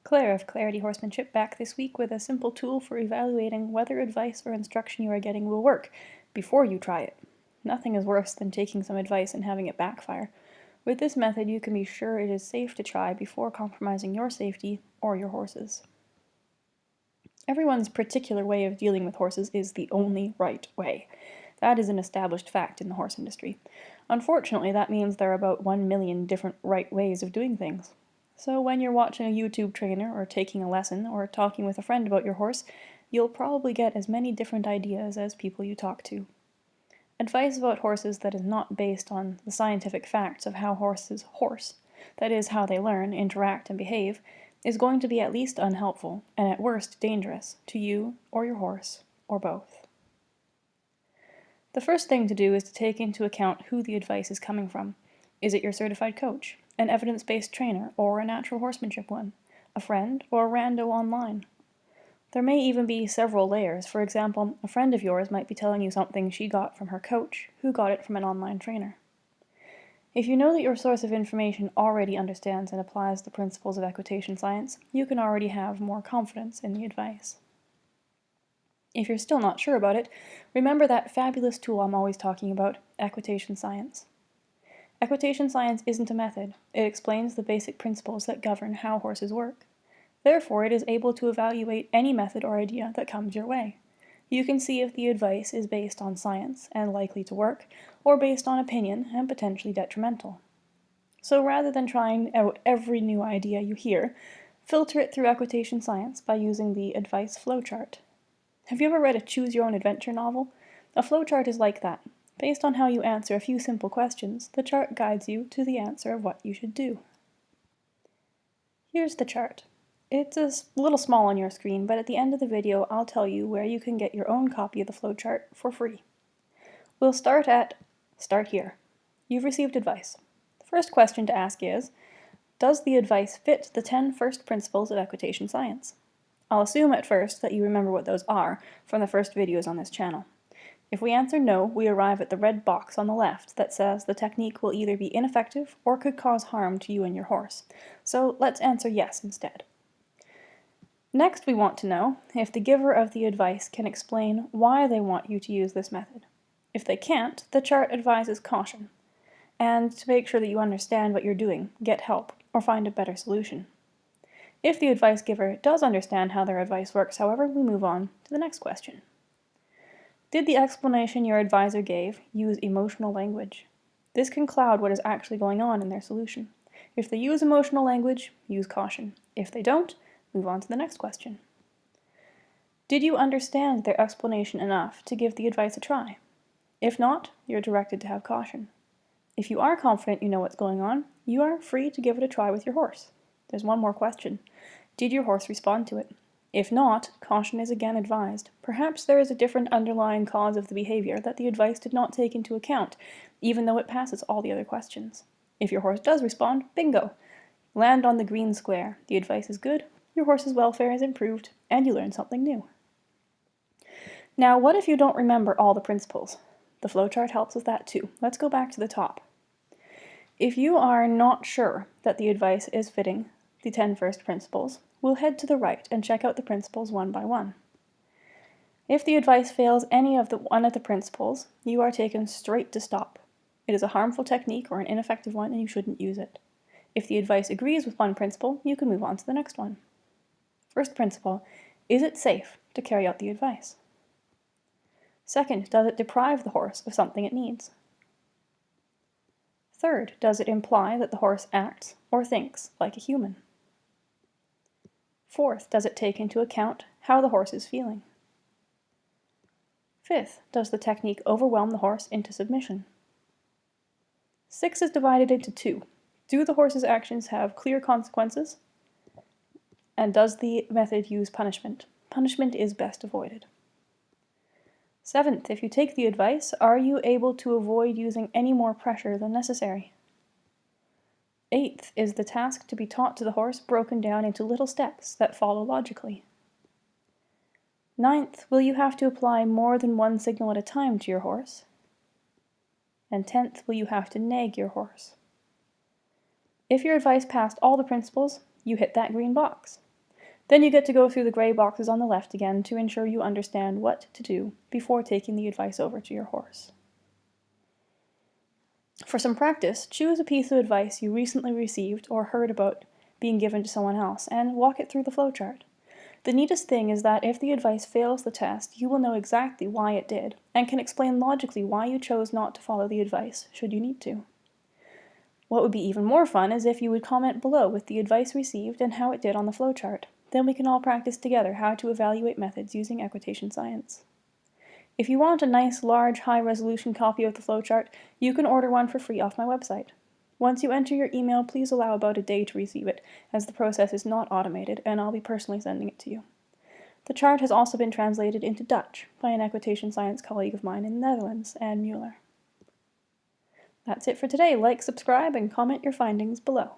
Claire of Clarity Horsemanship back this week with a simple tool for evaluating whether advice or instruction you are getting will work before you try it. Nothing is worse than taking some advice and having it backfire. With this method, you can be sure it is safe to try before compromising your safety or your horse's. Everyone's particular way of dealing with horses is the only right way. That is an established fact in the horse industry. Unfortunately, that means there are about 1 million different right ways of doing things. So when you're watching a YouTube trainer or taking a lesson or talking with a friend about your horse, you'll probably get as many different ideas as people you talk to. Advice about horses that is not based on the scientific facts of how horses horse, that is, how they learn, interact, and behave, is going to be at least unhelpful, and at worst dangerous, to you or your horse, or both. The first thing to do is to take into account who the advice is coming from. Is it your certified coach, an evidence-based trainer, or a natural horsemanship one, a friend, or a rando online? There may even be several layers. For example, a friend of yours might be telling you something she got from her coach, who got it from an online trainer. If you know that your source of information already understands and applies the principles of equitation science, you can already have more confidence in the advice. If you're still not sure about it, remember that fabulous tool I'm always talking about, equitation science. Equitation science isn't a method. It explains the basic principles that govern how horses work. Therefore, it is able to evaluate any method or idea that comes your way. You can see if the advice is based on science and likely to work, or based on opinion and potentially detrimental. So rather than trying out every new idea you hear, filter it through equitation science by using the advice flowchart. Have you ever read a choose-your-own-adventure novel? A flowchart is like that. Based on how you answer a few simple questions, the chart guides you to the answer of what you should do. Here's the chart. It's a little small on your screen, but at the end of the video I'll tell you where you can get your own copy of the flowchart for free. We'll start here. You've received advice. The first question to ask is, does the advice fit the 10 first principles of equitation science? I'll assume at first that you remember what those are from the first videos on this channel. If we answer no, we arrive at the red box on the left that says the technique will either be ineffective or could cause harm to you and your horse. So let's answer yes instead. Next, we want to know if the giver of the advice can explain why they want you to use this method. If they can't, the chart advises caution, and to make sure that you understand what you're doing, get help, or find a better solution. If the advice giver does understand how their advice works, however, we move on to the next question. Did the explanation your advisor gave use emotional language? This can cloud what is actually going on in their solution. If they use emotional language, use caution. If they don't, move on to the next question. Did you understand their explanation enough to give the advice a try? If not, you're directed to have caution. If you are confident you know what's going on, you are free to give it a try with your horse. There's one more question. Did your horse respond to it? If not, caution is again advised. Perhaps there is a different underlying cause of the behavior that the advice did not take into account, even though it passes all the other questions. If your horse does respond, bingo! Land on the green square. The advice is good, your horse's welfare is improved, and you learn something new. Now, what if you don't remember all the principles? The flowchart helps with that too. Let's go back to the top. If you are not sure that the advice is fitting the 10 first principles, we'll head to the right and check out the principles one by one. If the advice fails one of the principles, you are taken straight to stop. It is a harmful technique or an ineffective one, and you shouldn't use it. If the advice agrees with one principle, you can move on to the next one. First principle, is it safe to carry out the advice? Second, does it deprive the horse of something it needs? Third, does it imply that the horse acts or thinks like a human? Fourth, does it take into account how the horse is feeling? Fifth, does the technique overwhelm the horse into submission? 6 is divided into 2. Do the horse's actions have clear consequences? And does the method use punishment? Punishment is best avoided. 7th, if you take the advice, are you able to avoid using any more pressure than necessary? 8th, is the task to be taught to the horse broken down into little steps that follow logically? 9th, will you have to apply more than one signal at a time to your horse? And 10th, will you have to nag your horse? If your advice passed all the principles, you hit that green box. Then you get to go through the gray boxes on the left again to ensure you understand what to do before taking the advice over to your horse. For some practice, choose a piece of advice you recently received or heard about being given to someone else and walk it through the flowchart. The neatest thing is that if the advice fails the test, you will know exactly why it did and can explain logically why you chose not to follow the advice, should you need to. What would be even more fun is if you would comment below with the advice received and how it did on the flowchart. Then we can all practice together how to evaluate methods using equitation science. If you want a nice, large, high-resolution copy of the flowchart, you can order one for free off my website. Once you enter your email, please allow about a day to receive it, as the process is not automated, and I'll be personally sending it to you. The chart has also been translated into Dutch by an equitation science colleague of mine in the Netherlands, Anne Mueller. That's it for today. Like, subscribe, and comment your findings below.